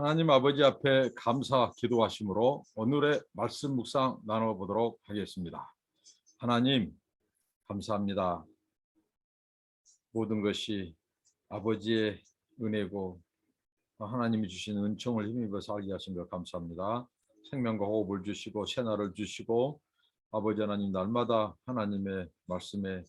하나님 아버지 앞에 감사 기도하심으로 오늘의 말씀 묵상 나눠보도록 하겠습니다. 하나님 감사합니다. 모든 것이 아버지의 은혜고 하나님이 주신 은총을 힘입어 살게 하신 것 감사합니다. 생명과 호흡을 주시고 새날을 주시고 아버지 하나님 날마다 하나님의 말씀에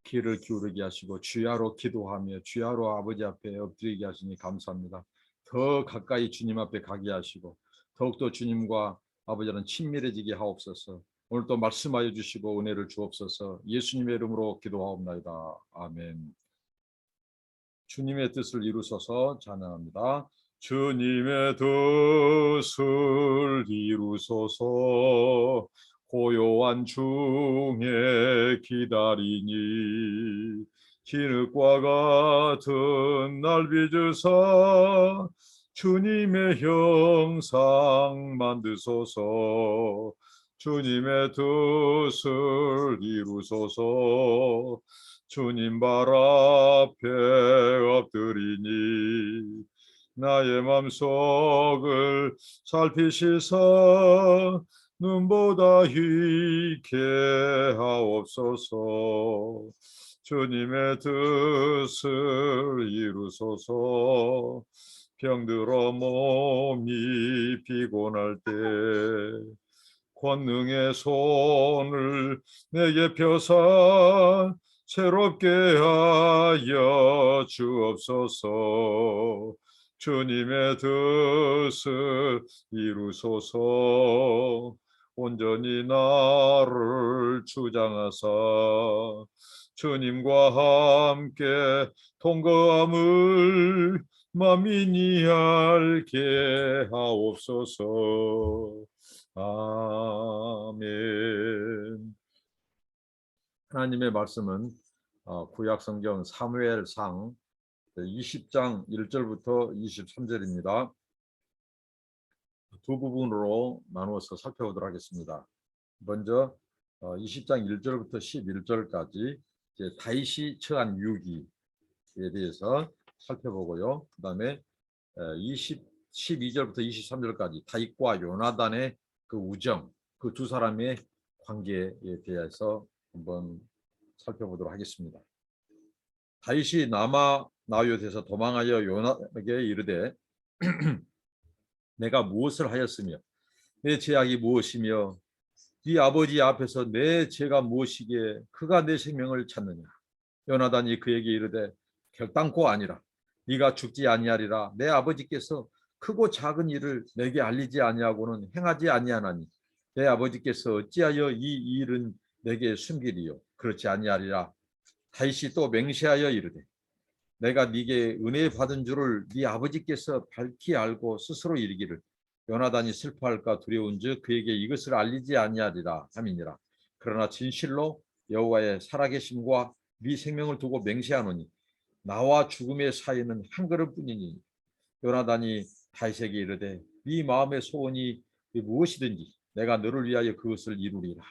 귀를 기울이게 하시고 주야로 기도하며 주야로 아버지 앞에 엎드리게 하시니 감사합니다. 더 가까이 주님 앞에 가게 하시고 더욱더 주님과 아버지는 친밀해지게 하옵소서. 오늘 또 말씀하여 주시고 은혜를 주옵소서. 예수님의 이름으로 기도하옵나이다. 아멘. 주님의 뜻을 이루소서. 찬양합니다. 주님의 뜻을 이루소서. 고요한 중에 기다리니 진흙과 같은 날 빚으사 주님의 형상 만드소서. 주님의 뜻을 이루소서. 주님 발 앞에 엎드리니 나의 맘속을 살피시사 눈보다 희게 하옵소서. 주님의 뜻을 이루소서. 병들어 몸이 피곤할 때 권능의 손을 내게 펴사 새롭게 하여 주옵소서. 주님의 뜻을 이루소서. 온전히 나를 주장하사 주님과 함께 통거함을 만민이 알게 하옵소서. 아멘. 하나님의 말씀은 구약 성경 사무엘상 20장 1절부터 23절입니다. 두 부분으로 나누어서 살펴보도록 하겠습니다. 먼저 20장 1절부터 11절까지 다윗이 처한 위기에 대해서 살펴보고요. 그 다음에 12절부터 23절까지 다윗과 요나단의 그 우정, 그 두 사람의 관계에 대해서 한번 살펴보도록 하겠습니다. 다윗이 나요에서 도망하여 요나단에게 이르되 내가 무엇을 하였으며 내 죄악이 무엇이며 네 아버지 앞에서 내 죄가 무엇이기에 그가 내 생명을 찾느냐. 요나단이 그에게 이르되 결단코 아니라 네가 죽지 아니하리라. 내 아버지께서 크고 작은 일을 내게 알리지 아니하고는 행하지 아니하나니 내 아버지께서 어찌하여 이 일은 내게 숨기리요. 그렇지 아니하리라. 다윗이 또 맹세하여 이르되 내가 네게 은혜 받은 줄을 네 아버지께서 밝히 알고 스스로 이르기를 요나단이 슬퍼할까 두려운즉 그에게 이것을 알리지 아니하리라 함이니라. 그러나 진실로 여호와의 살아계심과 네 생명을 두고 맹세하노니 나와 죽음의 사이는 한 걸음뿐이니. 요나단이 다윗에게 이르되 네 마음의 소원이 무엇이든지 내가 너를 위하여 그것을 이루리라.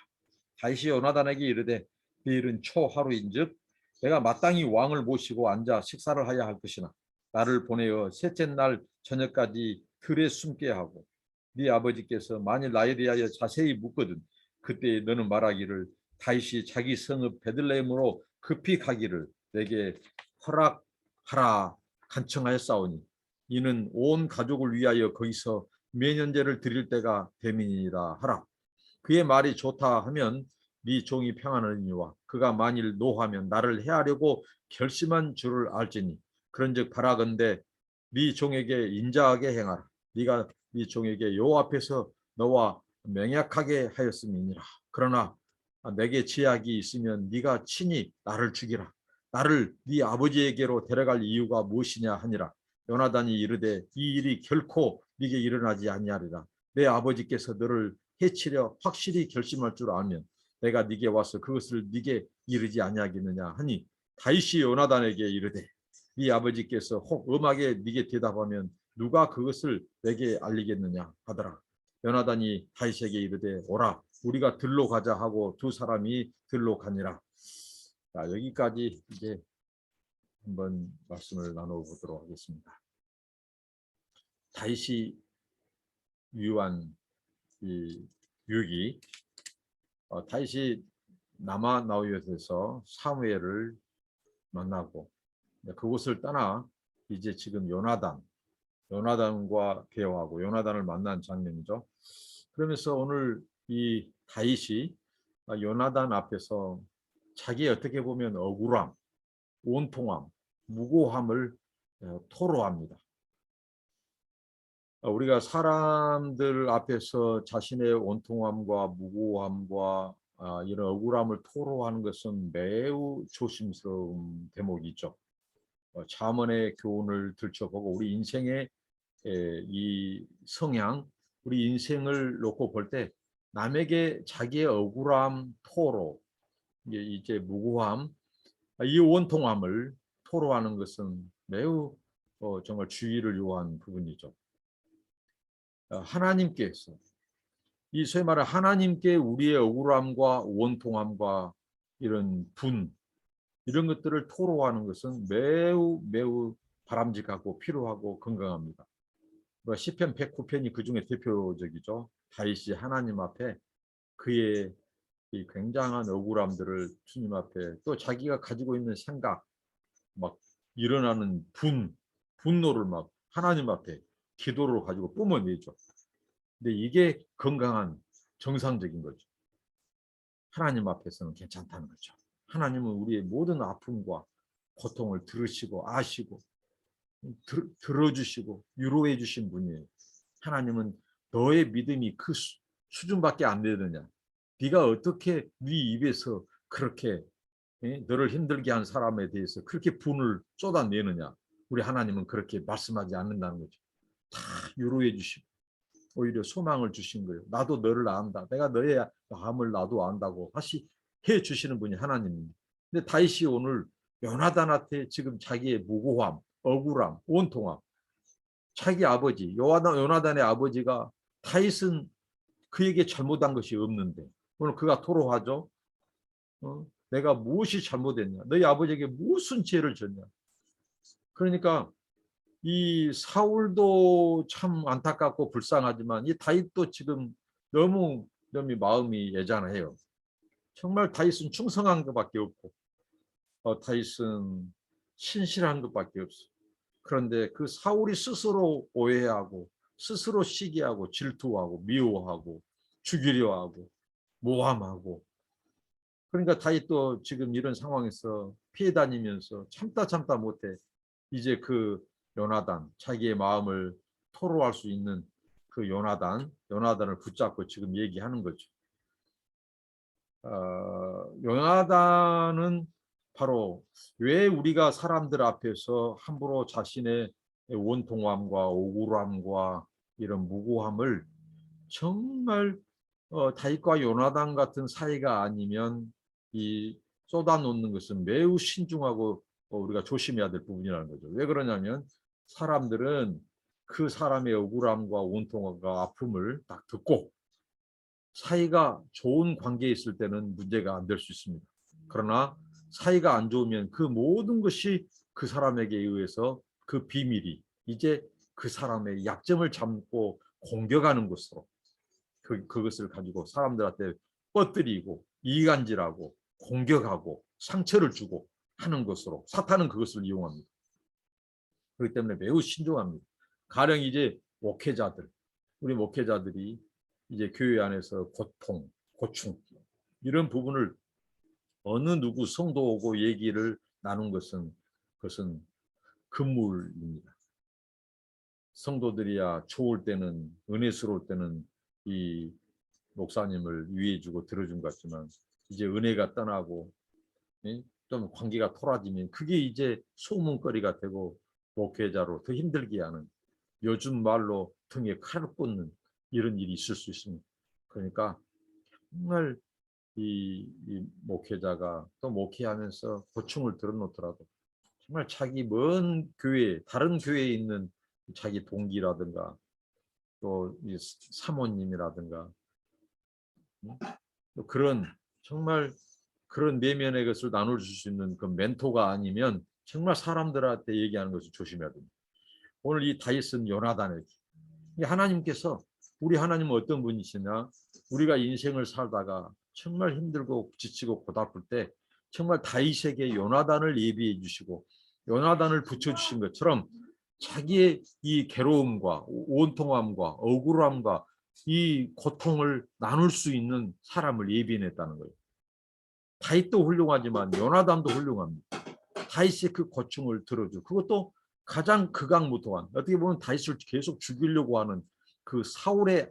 다윗이 요나단에게 이르되 그 일은 초하루인즉 내가 마땅히 왕을 모시고 앉아 식사를 하여 할 것이나 나를 보내어 셋째 날 저녁까지 들에 숨게 하고 네 아버지께서 만일 나에 대하여 자세히 묻거든 그때 너는 말하기를 다윗이 자기 성읍 베들레헴으로 급히 가기를 내게 허락하라 간청하였사오니 이는 온 가족을 위하여 거기서 매년제를 드릴 때가 되민이라 하라. 그의 말이 좋다 하면 네 종이 평안하니와 그가 만일 노하면 나를 해하려고 결심한 줄을 알지니 그런즉 바라건대 네 종에게 인자하게 행하라. 네가 네 종에게 여호와 앞에서 너와 맹약하게 하였음이니라. 그러나 내게 죄악이 있으면 네가 친히 나를 죽이라. 나를 네 아버지에게로 데려갈 이유가 무엇이냐 하니라. 요나단이 이르되 이 일이 결코 네게 일어나지 아니하리라. 내 아버지께서 너를 해치려 확실히 결심할 줄 알면 내가 네게 와서 그것을 네게 이르지 아니하겠느냐 하니 다윗이 요나단에게 이르되 네 아버지께서 혹 음하게 네게 대답하면 누가 그것을 내게 알리겠느냐 하더라. 요나단이 다윗에게 이르되 오라 우리가 들로 가자 하고 두 사람이 들로 가니라. 자, 여기까지 이제 한번 말씀을 나눠보도록 하겠습니다. 다윗이 유한 이 유기, 다윗이 라마나오옅에서 사무엘을 만나고 그곳을 떠나 이제 지금 요나단과 대화하고 요나단을 만난 장면이죠. 그러면서 오늘 이 다윗이 요나단 앞에서 자기의 어떻게 보면 억울함, 원통함, 무고함을 토로합니다. 우리가 사람들 앞에서 자신의 원통함과 무고함과 이런 억울함을 토로하는 것은 매우 조심스러운 대목이죠. 잠언의 교훈을 들춰보고 우리 인생의 이 성향, 우리 인생을 놓고 볼 때 남에게 자기의 억울함, 토로, 이제 무고함, 이 원통함을 토로하는 것은 매우 정말 주의를 요하는 부분이죠. 하나님께서 이 소위 말해 하나님께 우리의 억울함과 원통함과 이런 이런 것들을 토로하는 것은 매우 바람직하고 필요하고 건강합니다. 시편 109편이 그중에 대표적이죠. 다윗이 하나님 앞에 그의 이 굉장한 억울함들을 주님 앞에, 또 자기가 가지고 있는 생각, 막 일어나는 분노를 막 하나님 앞에 기도로 가지고 뿜어내죠. 근데 이게 건강한 정상적인 거죠. 하나님 앞에서는 괜찮다는 거죠. 하나님은 우리의 모든 아픔과 고통을 들으시고 아시고 들어주시고 위로해 주신 분이에요. 하나님은 너의 믿음이 그 수준밖에 안 되느냐, 네가 어떻게 네 입에서 그렇게 너를 힘들게 한 사람에 대해서 그렇게 분을 쏟아내느냐, 우리 하나님은 그렇게 말씀하지 않는다는 거죠. 다 위로해 주시고 오히려 소망을 주신 거예요. 나도 너를 안다, 내가 너의 마음을 나도 안다고 다시 해 주시는 분이 하나님입니다. 근데 다윗이 오늘 요나단한테 지금 자기의 무고함, 억울함, 원통함, 자기 아버지 요나단의 아버지가 다윗은 그에게 잘못한 것이 없는데 오늘 그가 토로하죠. 내가 무엇이 잘못했냐, 너희 아버지에게 무슨 죄를 졌냐. 그러니까 이 사울도 참 안타깝고 불쌍하지만 이 다윗도 지금 너무 마음이 애잔해요. 정말 다윗은 충성한 것밖에 없고 다윗은 신실한 것밖에 없어. 그런데 그 사울이 스스로 오해하고 스스로 시기하고 질투하고 미워하고 죽이려 하고 모함하고, 그러니까 다윗도 지금 이런 상황에서 피해 다니면서 참다 못해 이제 그 요나단, 자기의 마음을 토로할 수 있는 그 요나단을 붙잡고 지금 얘기하는 거죠. 요나단은 바로 왜 우리가 사람들 앞에서 함부로 자신의 원통함과 억울함과 이런 무고함을 정말 다윗과 요나단 같은 사이가 아니면 이 쏟아놓는 것은 매우 신중하고 우리가 조심해야 될 부분이라는 거죠. 왜 그러냐면 사람들은 그 사람의 억울함과 원통함과 아픔을 딱 듣고 사이가 좋은 관계에 있을 때는 문제가 안 될 수 있습니다. 그러나 사이가 안 좋으면 그 모든 것이 그 사람에게 의해서 그 비밀이 이제 그 사람의 약점을 잡고 공격하는 것으로 그것을 가지고 사람들한테 뻗뜨리고 이간질하고 공격하고 상처를 주고 하는 것으로 사탄은 그것을 이용합니다. 그렇기 때문에 매우 신중합니다. 가령 이제 우리 목회자들이 이제 교회 안에서 고통, 고충 이런 부분을 어느 누구 성도하고 얘기를 나눈 그것은 금물입니다. 성도들이야 좋을 때는, 은혜스러울 때는 이 목사님을 위해주고 들어준 것 같지만 이제 은혜가 떠나고 좀 관계가 토라지면 그게 이제 소문거리가 되고 목회자로 더 힘들게 하는, 요즘 말로 등에 칼을 꽂는 이런 일이 있을 수 있습니다. 그러니까 정말 이 목회자가 또 목회하면서 고충을 들어놓더라도 정말 자기 먼 교회, 다른 교회에 있는 자기 동기라든가 또 이 사모님이라든가 또 그런 정말 그런 내면의 것을 나눌 수 있는 그 멘토가 아니면 정말 사람들한테 얘기하는 것을 조심해야 됩니다. 오늘 이 다윗은 요나단에게 하나님께서 우리 하나님은 어떤 분이시냐? 우리가 인생을 살다가 정말 힘들고 지치고 고달플 때 정말 다윗에게 요나단을 예비해 주시고 요나단을 붙여주신 것처럼 자기의 이 괴로움과 온통함과 억울함과 이 고통을 나눌 수 있는 사람을 예비해냈다는 거예요. 다윗도 훌륭하지만 요나단도 훌륭합니다. 다윗의 그 고충을 들어주고 그것도 가장 극악무도한 어떻게 보면 다윗을 계속 죽이려고 하는 그 사울의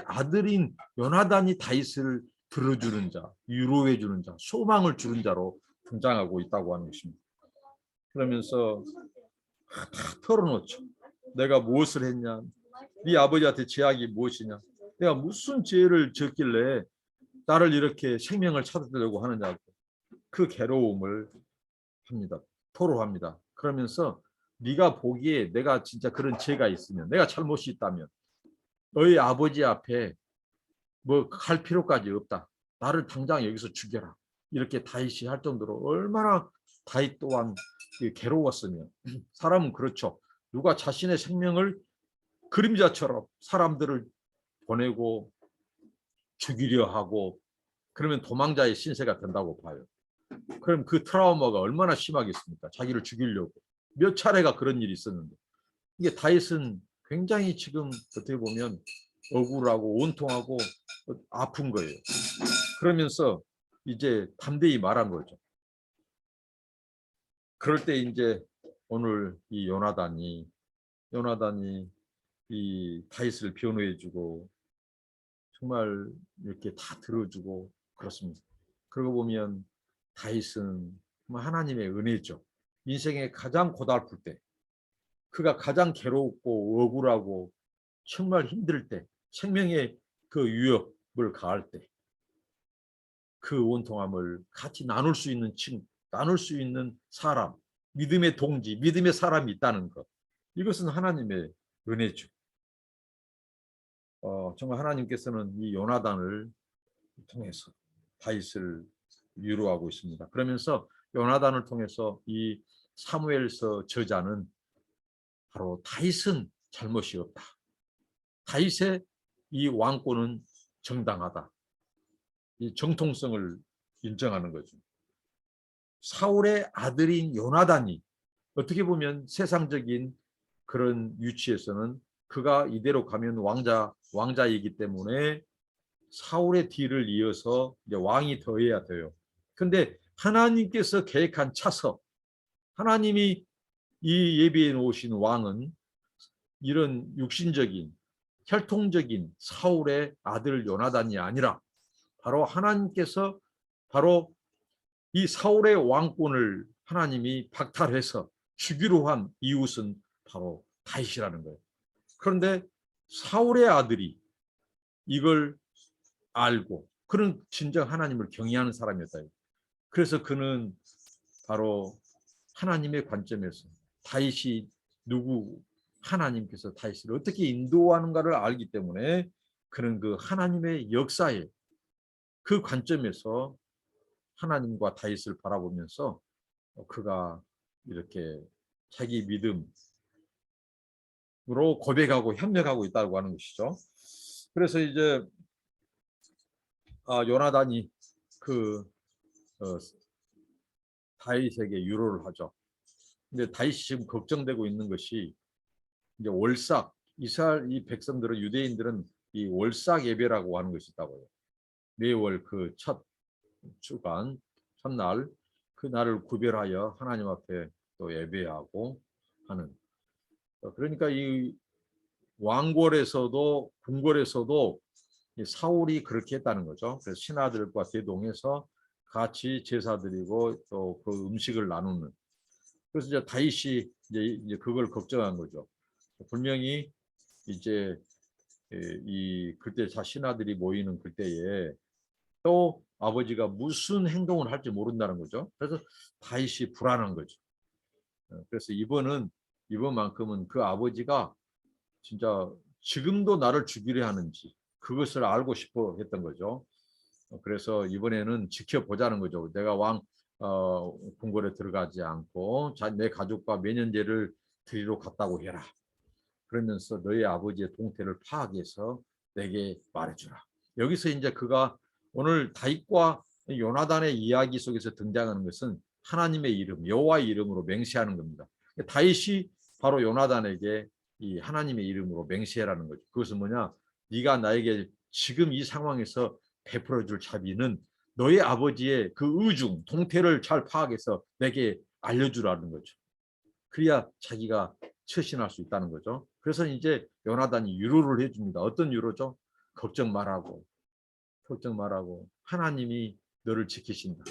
아들인 요나단이 다윗을 들어주는 자, 위로해 주는 자, 소망을 주는 자로 등장하고 있다고 하는 것입니다. 그러면서 다 털어놓죠. 내가 무엇을 했냐? 네 아버지한테 죄악이 무엇이냐? 내가 무슨 죄를 졌길래 나를 이렇게 생명을 찾으려고 하느냐고 그 괴로움을 합니다. 토로합니다. 그러면서 네가 보기에 내가 진짜 그런 죄가 있으면 내가 잘못이 있다면 너희 아버지 앞에 뭐 할 필요까지 없다. 나를 당장 여기서 죽여라. 이렇게 다윗이 할 정도로 얼마나 다윗 또한 괴로웠으면 사람은 그렇죠. 누가 자신의 생명을 그림자처럼 사람들을 보내고 죽이려 하고 그러면 도망자의 신세가 된다고 봐요. 그럼 그 트라우마가 얼마나 심하겠습니까? 자기를 죽이려고 몇 차례가 그런 일이 있었는데 이게 다윗은 굉장히 지금 어떻게 보면 억울하고 온통하고 아픈 거예요. 그러면서 이제 담대히 말한 거죠. 그럴 때 이제 오늘 이 요나단이 이 다윗을 변호해주고 정말 이렇게 다 들어주고 그렇습니다. 그러고 보면 다윗은 하나님의 은혜죠. 인생의 가장 고달플 때, 그가 가장 괴롭고 억울하고 정말 힘들 때, 생명의 그 위협을 가할 때, 그 온통함을 같이 나눌 수 있는 나눌 수 있는 사람, 믿음의 동지, 믿음의 사람이 있다는 것. 이것은 하나님의 은혜죠. 정말 하나님께서는 이 요나단을 통해서 다윗을 위로하고 있습니다. 그러면서 요나단을 통해서 이 사무엘서 저자는 바로 다윗은 잘못이 없다. 다윗의 이 왕권은 정당하다. 이 정통성을 인정하는 거죠. 사울의 아들인 요나단이 어떻게 보면 세상적인 그런 위치에서는 그가 이대로 가면 왕자이기 때문에 사울의 뒤를 이어서 이제 왕이 더해야 돼요. 근데 하나님께서 계획한 차서 하나님이 이 예비해 놓으신 왕은 이런 육신적인 혈통적인 사울의 아들 요나단이 아니라 바로 하나님께서 바로 이 사울의 왕권을 하나님이 박탈해서 주기로 한 이웃은 바로 다윗이라는 거예요. 그런데 사울의 아들이 이걸 알고 그는 진정 하나님을 경외하는 사람이었다. 그래서 그는 바로 하나님의 관점에서 다윗이 누구 하나님께서 다윗을 어떻게 인도하는가를 알기 때문에 그는 그 하나님의 역사에 그 관점에서 하나님과 다윗을 바라보면서 그가 이렇게 자기 믿음으로 고백하고 협력하고 있다고 하는 것이죠. 그래서 이제 요나단이 그 다윗에게 유로를 하죠. 근데 다윗이 지금 걱정되고 있는 것이 이제 월삭 이스라엘 이 백성들은 유대인들은 이 월삭 예배라고 하는 것이 있다고요. 매월 그 첫 주간 첫날 그 날을 구별하여 하나님 앞에 또 예배하고 하는 그러니까 이 왕궐에서도 궁궐에서도 사울이 그렇게 했다는 거죠. 그래서 신하들과 대동해서 같이 제사 드리고 또 그 음식을 나누는. 그래서 이제 다윗이 이제 그걸 걱정한 거죠. 분명히 이제 이 그때 자 신하들이 모이는 그때에 또 아버지가 무슨 행동을 할지 모른다는 거죠. 그래서 다윗이 불안한 거죠. 그래서 이번만큼은 그 아버지가 진짜 지금도 나를 죽이려 하는지 그것을 알고 싶어 했던 거죠. 그래서 이번에는 지켜보자는 거죠. 내가 궁궐에 들어가지 않고 내 가족과 매년제를 드리러 갔다고 해라. 그러면서 너희 아버지의 동태를 파악해서 내게 말해주라. 여기서 이제 그가 오늘 다윗과 요나단의 이야기 속에서 등장하는 것은 하나님의 이름, 여호와의 이름으로 맹세하는 겁니다. 다윗이 바로 요나단에게 이 하나님의 이름으로 맹세하라는 거죠. 그것은 뭐냐? 네가 나에게 지금 이 상황에서 베풀어 줄 자비는 너의 아버지의 그 의중, 동태를 잘 파악해서 내게 알려주라는 거죠. 그래야 자기가 처신할 수 있다는 거죠. 그래서 이제 요나단이 위로를 해줍니다. 어떤 위로죠? 걱정 말라고. 걱정 말라고. 하나님이 너를 지키신다.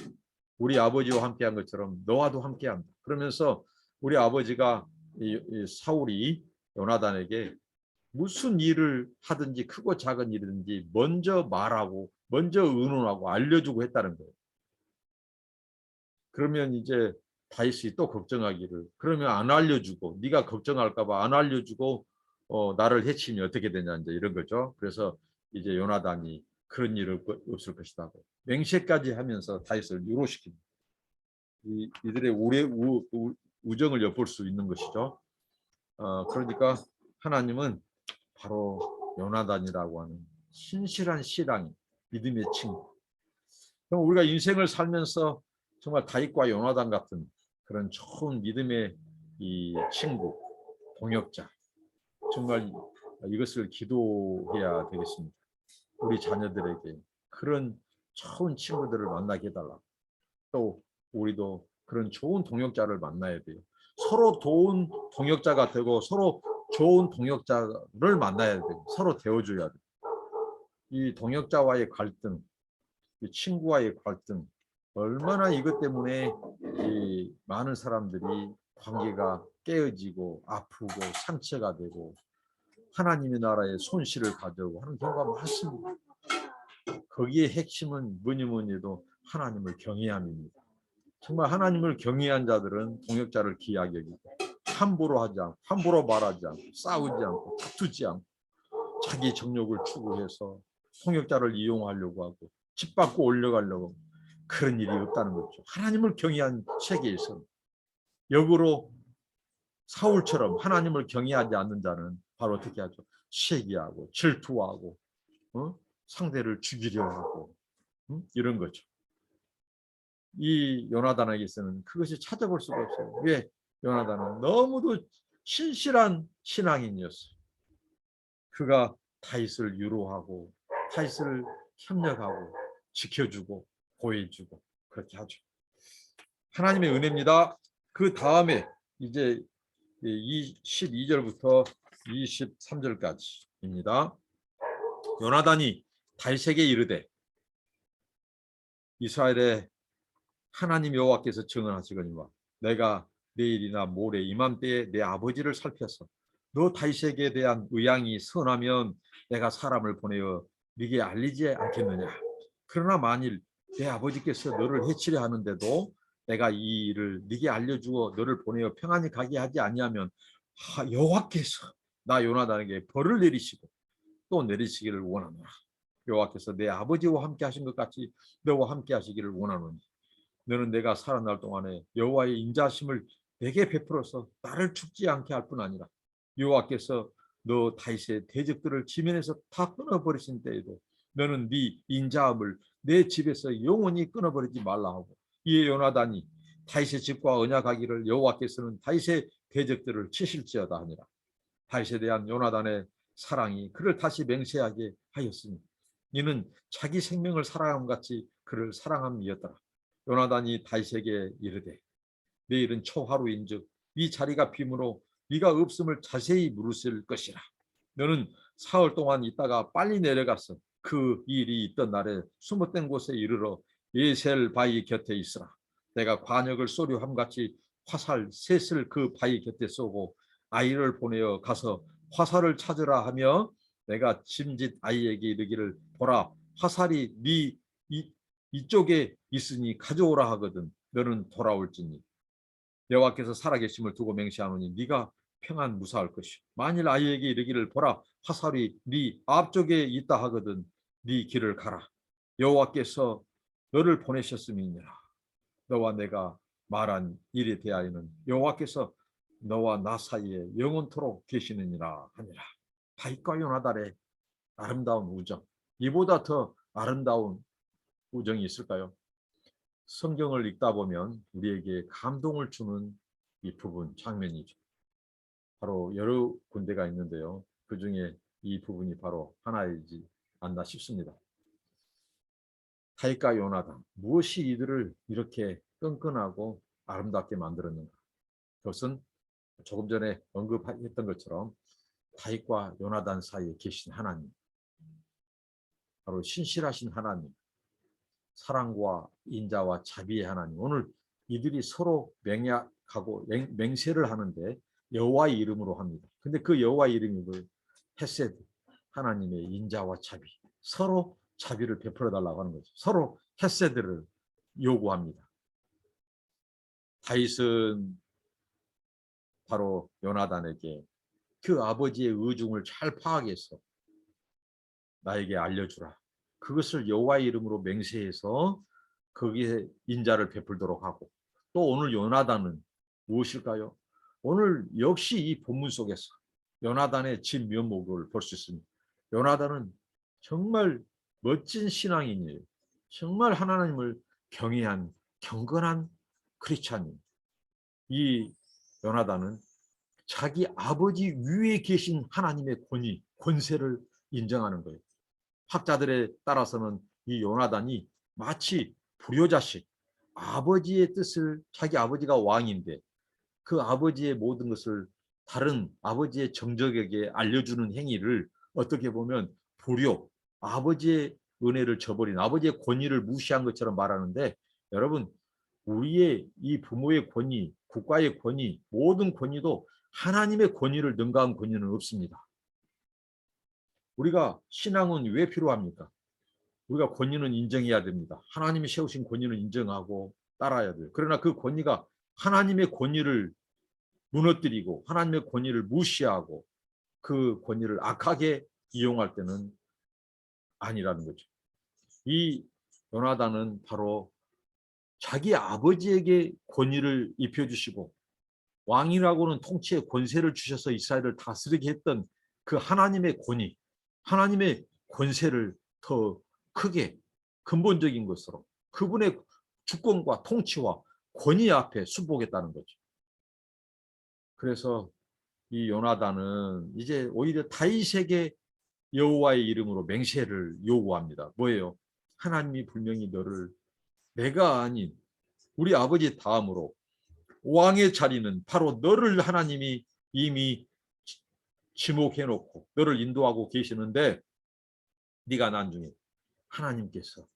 우리 아버지와 함께한 것처럼 너와도 함께한다. 그러면서 우리 아버지가 이 사울이 요나단에게 무슨 일을 하든지 크고 작은 일이든지 먼저 말하고 먼저 의논하고 알려주고 했다는 거예요. 그러면 이제 다윗이 또 걱정하기를 그러면 안 알려주고 네가 걱정할까 봐 안 알려주고 나를 해치면 어떻게 되냐 이제 이런 거죠. 그래서 이제 요나단이 그런 일 없을 것이다. 맹세까지 하면서 다윗을 위로시킵니다. 이들의 우정을 엿볼 수 있는 것이죠. 그러니까 하나님은 바로 요나단이라고 하는 신실한 신앙이 믿음의 친구. 그럼 우리가 인생을 살면서 정말 다윗과 요나단 같은 그런 좋은 믿음의 이 친구, 동역자, 정말 이것을 기도해야 되겠습니다. 우리 자녀들에게 그런 좋은 친구들을 만나게 해달라. 또 우리도 그런 좋은 동역자를 만나야 돼요. 서로 좋은 동역자가 되고 서로 좋은 동역자를 만나야 돼요. 서로 되어줘야 돼요. 이 동역자와의 갈등, 이 친구와의 갈등, 얼마나 이것 때문에 이 많은 사람들이 관계가 깨어지고 아프고 상처가 되고 하나님의 나라에 손실을 가져오고 하는 경우가 많습니다. 거기에 핵심은 뭐니 해도 하나님을 경외함입니다. 정말 하나님을 경외한 자들은 동역자를 귀하게 여기고 함부로 하지 않고 함부로 말하지 않고 싸우지 않고 다투지 않고 자기 정욕을 추구해서 동역자를 이용하려고 하고 짓밟고 올려가려고 그런 일이 없다는 거죠. 하나님을 경외한 세계에서 역으로 사울처럼 하나님을 경외하지 않는 자는 바로 어떻게 하죠? 시기하고 질투하고 상대를 죽이려 하고 이런 거죠. 이 요나단에게서는 그것이 찾아볼 수가 없어요. 왜? 요나단은 너무도 신실한 신앙인이었어요. 그가 다윗을 위로하고 다윗을 협력하고 지켜주고 보호해주고 그렇게 하죠. 하나님의 은혜입니다. 그 다음에 이제 12절부터 23절까지입니다. 요나단이 다윗에게 이르되 이스라엘의 하나님 여호와께서 증언하시거니와 내가 내일이나 모레 이맘때에 내 아버지를 살펴서 너 다윗에게 대한 의향이 선하면 내가 사람을 보내어 네게 알리지 않겠느냐. 그러나 만일 내 아버지께서 너를 해치려 하는데도 내가 이 일을 네게 알려주어 너를 보내어 평안히 가게 하지 아니하면 여호와께서 나 요나단에게 벌을 내리시고 또 내리시기를 원하노라. 여호와께서 내 아버지와 함께 하신 것 같이 너와 함께 하시기를 원하노니 너는 내가 살아날 동안에 여호와의 인자하심을 내게 베풀어서 나를 죽지 않게 할 뿐 아니라 여호와께서 너 다윗의 대적들을 지면에서 다 끊어버리신 때에도 너는 네 인자함을 내 집에서 영원히 끊어버리지 말라 하고 이에 요나단이 다윗의 집과 언약하기를 여호와께서는 다윗의 대적들을 치실지어다 하니라. 다윗에 대한 요나단의 사랑이 그를 다시 맹세하게 하였으니 이는 자기 생명을 사랑함 같이 그를 사랑함이었더라. 요나단이 다윗에게 이르되 내일은 초하루인즉 네 자리가 빔으로 네가 없음을 자세히 물으실 것이라. 너는 사흘 동안 있다가 빨리 내려가서 그 일이 있던 날에 수못된 곳에 이르러 예셀 바위 곁에 있으라. 내가 관역을 쏘려함 같이 화살 셋을 그 바위 곁에 쏘고 아이를 보내어 가서 화살을 찾으라 하며 내가 짐짓 아이에게 이르기를 보라 화살이 네 이쪽에 있으니 가져오라 하거든 너는 돌아올지니 여호와께서 살아계심을 두고 맹세하노니 네가 평안 무사할 것이요 만일 아이에게 이르기를 보라 화살이 네 앞쪽에 있다 하거든 네 길을 가라 여호와께서 너를 보내셨음이니라. 너와 내가 말한 일에 대하여는 여호와께서 너와 나 사이에 영원토록 계시느니라 하니라. 다윗과 요나단의 아름다운 우정, 이보다 더 아름다운 우정이 있을까요? 성경을 읽다 보면 우리에게 감동을 주는 이 부분, 장면이죠. 바로 여러 군데가 있는데요. 그 중에 이 부분이 바로 하나이지 않나 싶습니다. 다윗과 요나단, 무엇이 이들을 이렇게 끈끈하고 아름답게 만들었는가? 그것은 조금 전에 언급했던 것처럼 다윗과 요나단 사이에 계신 하나님, 바로 신실하신 하나님, 사랑과 인자와 자비의 하나님. 오늘 이들이 서로 맹약하고 맹세를 하는데 여호와의 이름으로 합니다. 근데 그 여호와의 이름이 뭐예요? 헤세드, 하나님의 인자와 자비. 서로 자비를 베풀어 달라고 하는 거죠. 서로 헤세드를 요구합니다. 다윗은 바로 요나단에게 그 아버지의 의중을 잘 파악해서 나에게 알려주라. 그것을 여호와의 이름으로 맹세해서 거기에 인자를 베풀도록 하고, 또 오늘 요나단은 무엇일까요? 오늘 역시 이 본문 속에서 요나단의 진면목을 볼 수 있습니다. 요나단은 정말 멋진 신앙인이에요. 정말 하나님을 경외한 경건한 크리스찬입니다. 이 요나단은 자기 아버지 위에 계신 하나님의 권위, 권세를 인정하는 거예요. 학자들에 따라서는 이 요나단이 마치 불효자식, 아버지의 뜻을, 자기 아버지가 왕인데 그 아버지의 모든 것을 다른 아버지의 정적에게 알려주는 행위를 어떻게 보면 불효, 아버지의 은혜를 저버린, 아버지의 권위를 무시한 것처럼 말하는데, 여러분, 우리의 이 부모의 권위, 국가의 권위, 모든 권위도 하나님의 권위를 능가한 권위는 없습니다. 우리가 신앙은 왜 필요합니까? 우리가 권위는 인정해야 됩니다. 하나님이 세우신 권위는 인정하고 따라야 돼요. 그러나 그 권위가 하나님의 권위를 무너뜨리고 하나님의 권위를 무시하고 그 권위를 악하게 이용할 때는 아니라는 거죠. 이 요나단은 바로 자기 아버지에게 권위를 입혀주시고 왕이라고는 통치의 권세를 주셔서 이스라엘을 다스리게 했던 그 하나님의 권위, 하나님의 권세를 더 크게 근본적인 것으로 그분의 주권과 통치와 권위 앞에 순복했다는 거죠. 그래서 이 요나단은 이제 오히려 다윗에게 여호와의 이름으로 맹세를 요구합니다. 뭐예요? 하나님이 분명히 너를 내가 아닌 우리 아버지 다음으로 왕의 자리는 바로 너를 하나님이 이미 지목해놓고 너를 인도하고 계시는데, 네가 나중에 하나님께서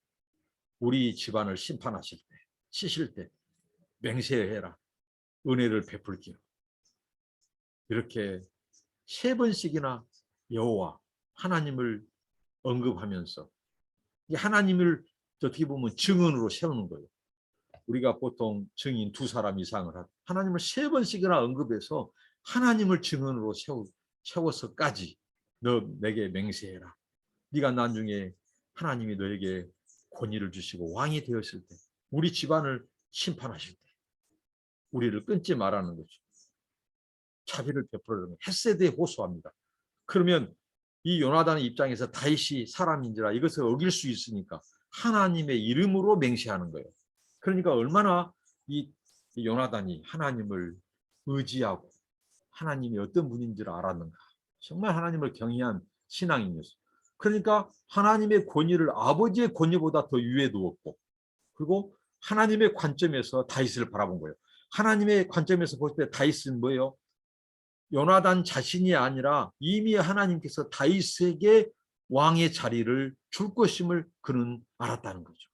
우리 집안을 심판하실 때, 치실 때 맹세해라. 은혜를 베풀기로. 이렇게 3번씩이나 여호와 하나님을 언급하면서 이 하나님을 어떻게 보면 증언으로 세우는 거예요. 우리가 보통 증인 2사람 이상을 하고 하나님을 3번씩이나 언급해서 하나님을 증언으로 세워서까지 너 내게 맹세해라. 네가 나중에 하나님이 너에게 권위를 주시고 왕이 되었을 때, 우리 집안을 심판하실 때 우리를 끊지 말라는 거죠. 자비를 베풀어주는 헤세드에 호소합니다. 그러면 이 요나단의 입장에서 다윗이 사람인지라 이것을 어길 수 있으니까 하나님의 이름으로 맹세하는 거예요. 그러니까 얼마나 이 요나단이 하나님을 의지하고 하나님이 어떤 분인지를 알았는가. 정말 하나님을 경외한 신앙인이었어요. 그러니까 하나님의 권위를 아버지의 권위보다 더 위에 두었고, 그리고 하나님의 관점에서 다윗을 바라본 거예요. 하나님의 관점에서 볼 때 다윗은 뭐예요? 요나단 자신이 아니라 이미 하나님께서 다윗에게 왕의 자리를 줄 것임을 그는 알았다는 거죠.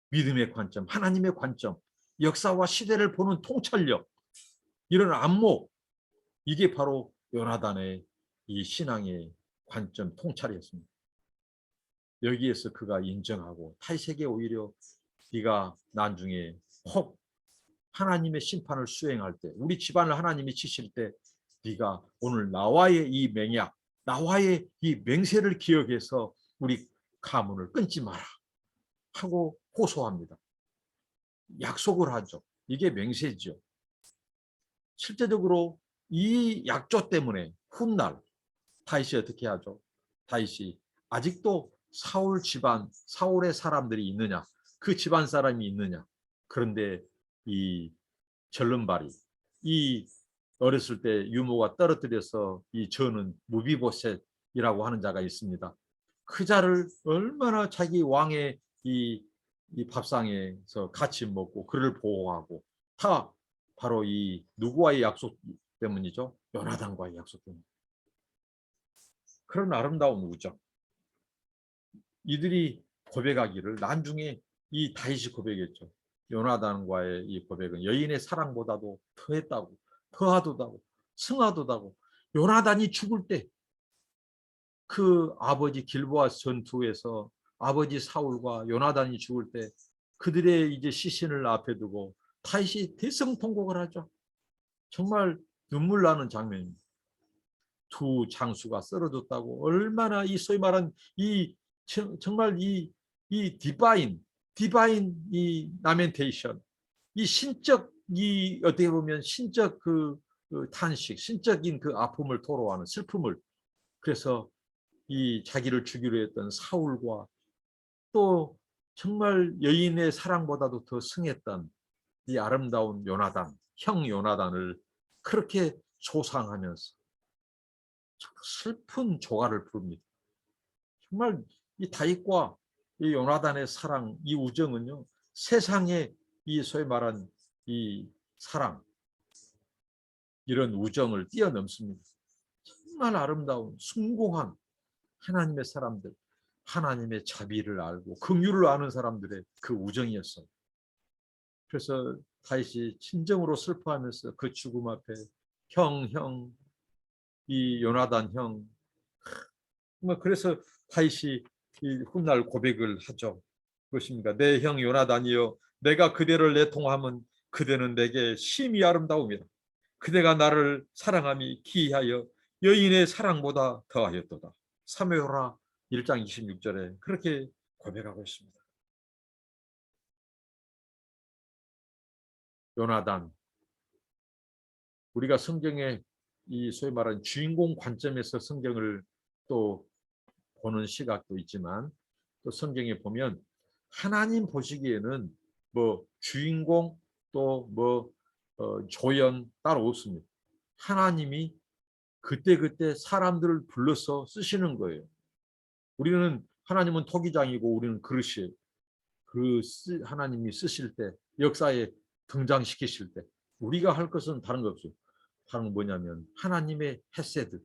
믿음의 관점, 하나님의 관점, 역사와 시대를 보는 통찰력, 이런 안목, 이게 바로 요나단의 이 신앙의 관점, 통찰이었습니다. 여기에서 그가 인정하고 다윗에게 오히려 네가 나중에 혹 하나님의 심판을 수행할 때, 우리 집안을 하나님이 치실 때 네가 오늘 나와의 이 맹약, 나와의 이 맹세를 기억해서 우리 가문을 끊지 마라 하고 호소합니다. 약속을 하죠. 이게 맹세죠. 실제적으로 이 약조 때문에 훗날 다윗이 어떻게 하죠? 다윗이 아직도 사울 집안, 사울의 사람들이 있느냐? 그 집안 사람이 있느냐? 그런데 이 절름발이, 이 어렸을 때 유모가 떨어뜨려서 이 저는 무비보셋이라고 하는 자가 있습니다. 그 자를 얼마나 자기 왕의 이 밥상에서 같이 먹고 그를 보호하고, 다 바로 이 누구와의 약속 때문이죠? 요나단과의 약속 때문. 그런 아름다운 우정. 이들이 고백하기를, 나중에 이 다윗이 고백했죠. 요나단과의 이 고백은 여인의 사랑보다도 더했다고, 더하도다고, 승하도다고. 요나단이 죽을 때, 그 아버지 길보아 전투에서 아버지 사울과 요나단이 죽을 때 그들의 이제 시신을 앞에 두고 다윗이 대성통곡을 하죠. 정말 눈물 나는 장면입니다. 두 장수가 쓰러졌다고, 얼마나 이 소위 말한 이 정말 이 디바인 이 라멘테이션, 이 신적, 이 어떻게 보면 신적 그 탄식, 신적인 그 아픔을 토로하는 슬픔을, 그래서 이 자기를 죽이려 했던 사울과 또 정말 여인의 사랑보다도 더 승했던 이 아름다운 요나단, 형 요나단을 그렇게 소상하면서 슬픈 조가를 부릅니다. 정말 이 다윗과 이 요나단의 사랑, 이 우정은요, 세상에 이 소위 말한 이 사랑, 이런 우정을 뛰어넘습니다. 정말 아름다운 숭고한 하나님의 사람들, 하나님의 자비를 알고 긍휼을 아는 사람들의 그 우정이었어요. 그래서 다윗이 진정으로 슬퍼하면서 그 죽음 앞에 형, 이 요나단 형, 그래서 다윗이 이 훗날 고백을 하죠. 그것입니다. 내 형 요나단이여, 내가 그대를 내통함은 그대는 내게 심히 아름다움이라. 그대가 나를 사랑함이 기이하여 여인의 사랑보다 더하였도다. 사무엘하 1장 26절에 그렇게 고백하고 있습니다. 요나단, 우리가 성경의 이 소위 말하는 주인공 관점에서 성경을 또 보는 시각도 있지만, 또 성경에 보면 하나님 보시기에는 뭐 주인공 또 뭐 조연 따로 없습니다. 하나님이 그때그때 사람들을 불러서 쓰시는 거예요. 우리는, 하나님은 토기장이고 우리는 그릇이에요. 그 하나님이 쓰실 때, 역사에 등장시키실 때 우리가 할 것은 다른 거 없어요. 다른 건 뭐냐면 하나님의 헤세드,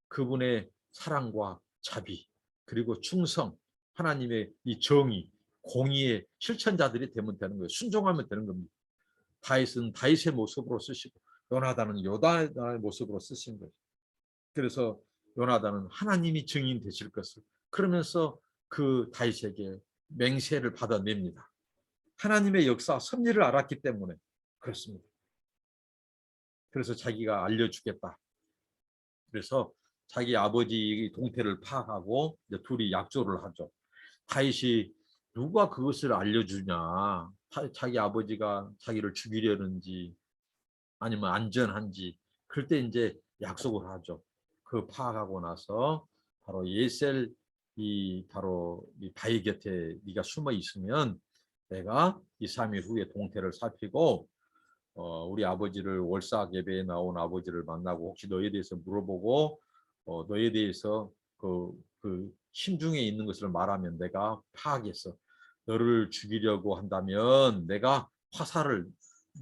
그분의 사랑과 자비, 그리고 충성, 하나님의 이 정의, 공의의 실천자들이 되면 되는 거예요. 순종하면 되는 겁니다. 다윗은 다윗의 모습으로 쓰시고 요나단은 요나단의 모습으로 쓰신 거예요. 그래서 요나단은 하나님이 증인 되실 것을, 그러면서 그 다윗에게 맹세를 받아냅니다. 하나님의 역사, 섭리를 알았기 때문에 그렇습니다. 그래서 자기가 알려주겠다. 그래서 자기 아버지 동태를 파악하고 이제 둘이 약조를 하죠. 다윗이 누가 그것을 알려주냐, 자기 아버지가 자기를 죽이려는지 아니면 안전한지, 그럴 때 이제 약속을 하죠. 그 파악하고 나서 바로 예셀, 이 바로 이 바위 곁에 네가 숨어 있으면 내가 2, 3일 후에 동태를 살피고 우리 아버지를, 월삭 예배에 나온 아버지를 만나고 혹시 너에 대해서 물어보고 너에 대해서 그 심중에 있는 것을 말하면 내가 파악해서 너를 죽이려고 한다면 내가 화살을,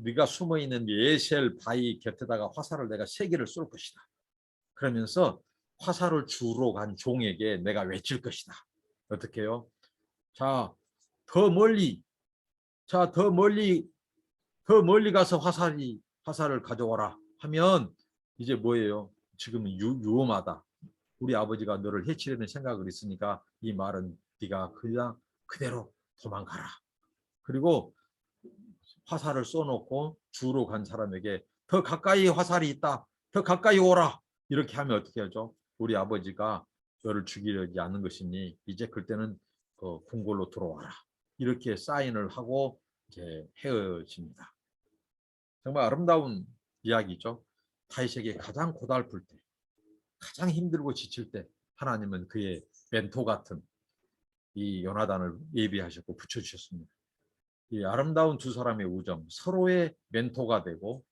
네가 숨어 있는 예셀 바위 곁에다가 화살을 내가 3개를 쏠 것이다. 그러면서 화살을 주로 간 종에게 내가 외칠 것이다. 어떻게요? 자, 더 멀리, 자, 더 멀리 가서 화살을 가져와라 하면 이제 뭐예요? 지금은 위험하다. 우리 아버지가 너를 해치려는 생각을 했으니까 이 말은 네가 그냥 그대로 도망가라. 그리고 화살을 쏘놓고 주로 간 사람에게 더 가까이 화살이 있다, 더 가까이 오라, 이렇게 하면 어떻게 하죠? 우리 아버지가 너를 죽이려지 않는 것이니 이제 그때는 궁궐로 들어와라, 이렇게 사인을 하고 이제 헤어집니다. 정말 아름다운 이야기죠. 다윗에게 가장 고달플 때, 가장 힘들고 지칠 때 하나님은 그의 멘토 같은 이 요나단을 예비하셨고 붙여주셨습니다. 이 아름다운 두 사람의 우정, 서로의 멘토가 되고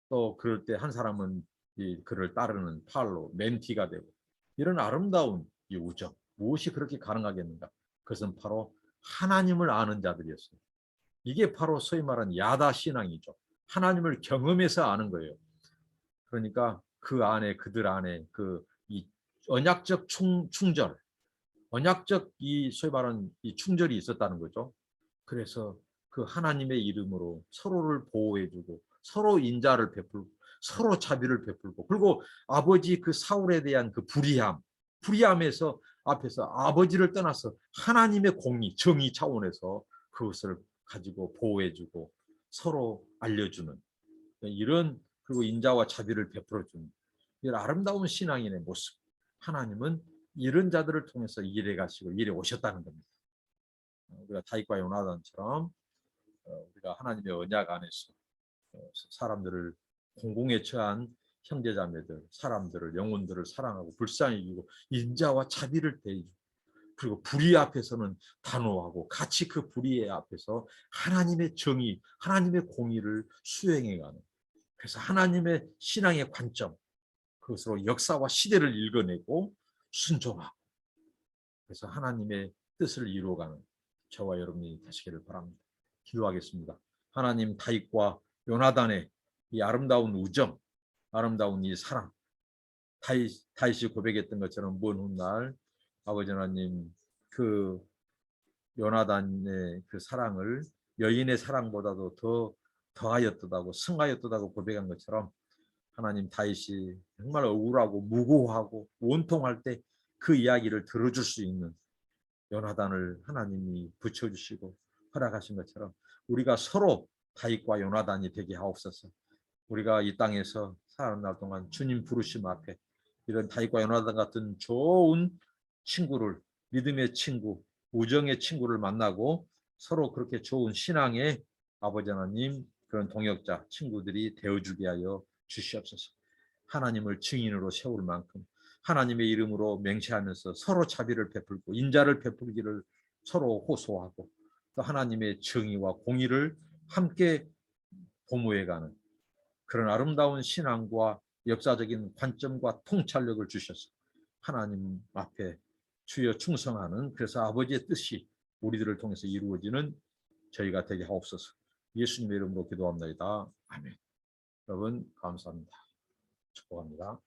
또 그럴 때 한 사람은 이 그를 따르는 팔로 멘티가 되고 이런 아름다운 이 우정, 무엇이 그렇게 가능하겠는가? 그것은 바로 하나님을 아는 자들이었어요. 이게 바로 소위 말하는 야다 신앙이죠. 하나님을 경험해서 아는 거예요. 그러니까 그 안에 그들 안에 그 이 언약적 충절, 언약적 이 소위 말하는 이 충절이 있었다는 거죠. 그래서 그 하나님의 이름으로 서로를 보호해주고 서로 인자를 베풀고 서로 자비를 베풀고 그리고 아버지 그 사울에 대한 그 불의함에서 앞에서 아버지를 떠나서 하나님의 공의, 정의 차원에서 그것을 가지고 보호해주고 서로 알려주는 이런 그리고 인자와 자비를 베풀어주는 이런 아름다운 신앙인의 모습. 하나님은 이런 자들을 통해서 일해 가시고 일해 오셨다는 겁니다. 우리가 다윗과 요나단처럼 우리가 하나님의 언약 안에서 사람들을 공공에 처한 형제자매들, 사람들을 영혼들을 사랑하고 불쌍히 여기고 인자와 자비를 대해주고 그리고 불의 앞에서는 단호하고 같이 그 불의 앞에서 하나님의 정의, 하나님의 공의를 수행해가는 그래서 하나님의 신앙의 관점 그것으로 역사와 시대를 읽어내고 순종하고 그래서 하나님의 뜻을 이루어가는 저와 여러분이 되시기를 바랍니다. 기도하겠습니다. 하나님 다윗과 요나단의 이 아름다운 우정, 아름다운 이 사랑, 다윗이 고백했던 것처럼 먼 훗날 아버지 하나님 그 요나단의 그 사랑을 여인의 사랑보다도 더하였다고 승하였다고 고백한 것처럼 하나님 다윗이 정말 억울하고 무고하고 원통할 때 그 이야기를 들어줄 수 있는 요나단을 하나님이 붙여주시고 허락하신 것처럼 우리가 서로 다윗과 요나단이 되게 하옵소서. 우리가 이 땅에서 사는 날 동안 주님 부르심 앞에 이런 다윗과 요나단 같은 좋은 친구를 믿음의 친구, 우정의 친구를 만나고 서로 그렇게 좋은 신앙의 아버지 하나님 그런 동역자 친구들이 되어주게 하여 주시옵소서. 하나님을 증인으로 세울 만큼 하나님의 이름으로 맹세하면서 서로 자비를 베풀고 인자를 베풀기를 서로 호소하고 또 하나님의 정의와 공의를 함께 도모해가는 그런 아름다운 신앙과 역사적인 관점과 통찰력을 주셔서 하나님 앞에 주여 충성하는 그래서 아버지의 뜻이 우리들을 통해서 이루어지는 저희가 되게 하옵소서. 예수님의 이름으로 기도합니다. 아멘. 여러분 감사합니다. 축복합니다.